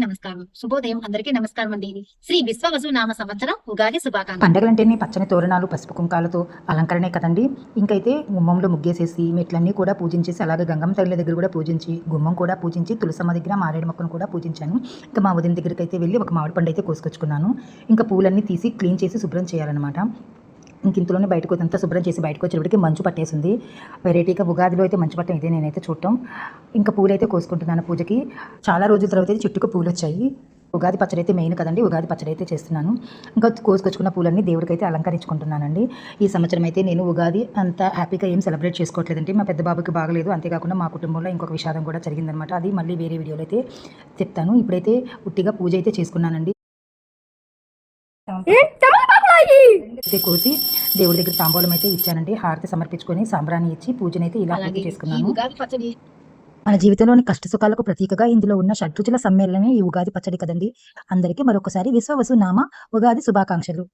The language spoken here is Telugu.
నమస్కారం. శుభోదయం అందరికీ నమస్కారం అండి. శ్రీ విశ్వవసునామ సంవత్సరం ఉగాది శుభాకాంక్షలు. పండగలంటేనే పచ్చని తోరణాలు పసుపు కుంకాలతో అలంకరణే కదండి. ఇంకైతే గుమ్మంలో ముగ్గేసేసి మెట్లన్నీ కూడా పూజించేసి అలాగే గంగమ్మ తల్లి దగ్గర కూడా పూజించి గుమ్మం కూడా పూజించి తులసమ్మ దగ్గర మారేడు మొక్కను కూడా పూజించాను. ఇంకా మా వదిన దగ్గరికి అయితే వెళ్ళి ఒక మామిడి పండు అయితే కోసుకొచ్చుకున్నాను. ఇంకా పూలన్నీ తీసి క్లీన్ చేసి శుభ్రం చేయాలన్నమాట. ఇంక ఇంట్లోనే బయటకు అంతా శుభ్రం చేసి బయటకు వచ్చేటికి మంచు పట్టేసింది. వెరైటీగా ఉగాదిలో అయితే మంచు పట్టం ఇదే నేనైతే చూడటం. ఇంకా పూలు అయితే కోసుకుంటున్నాను పూజకి. చాలా రోజుల తర్వాత అయితే చెట్టుకు పూలు వచ్చాయి. ఉగాది పచ్చడి అయితే మెయిన్ కదండి. ఉగాది పచ్చడి అయితే చేస్తున్నాను. ఇంకా కోసుకొచ్చుకున్న పూలన్నీ దేవుడికి అయితే అలంకరించుకుంటున్నానండి. ఈ సంవత్సరం అయితే నేను ఉగాది అంత హ్యాపీగా ఏం సెలబ్రేట్ చేసుకోవట్లేదండి. మా పెద్ద బాబుకి బాగలేదు. అంతేకాకుండా మా కుటుంబంలో ఇంకొక విషాదం కూడా జరిగిందనమాట. అది మళ్ళీ వేరే వీడియోలో అయితే చెప్తాను. ఇప్పుడైతే ఉట్టిగా పూజ అయితే చేసుకున్నానండి. అయితే కోసి దేవుడి దగ్గర తాంబూలం అయితే ఇచ్చానండి. హారతి సమర్పించుకొని సాంబ్రాన్ని ఇచ్చి పూజనైతే ఇలా పూర్తి చేసుకున్నాను. ఉగాది పచ్చడి మన జీవితంలోని కష్ట సుఖాలకు ప్రతీకగా ఇందులో ఉన్న షడ్రుచుల సమ్మేళనమే ఈ ఉగాది పచ్చడి కదండి. అందరికీ మరొకసారి విశ్వవసు నామ ఉగాది శుభాకాంక్షలు.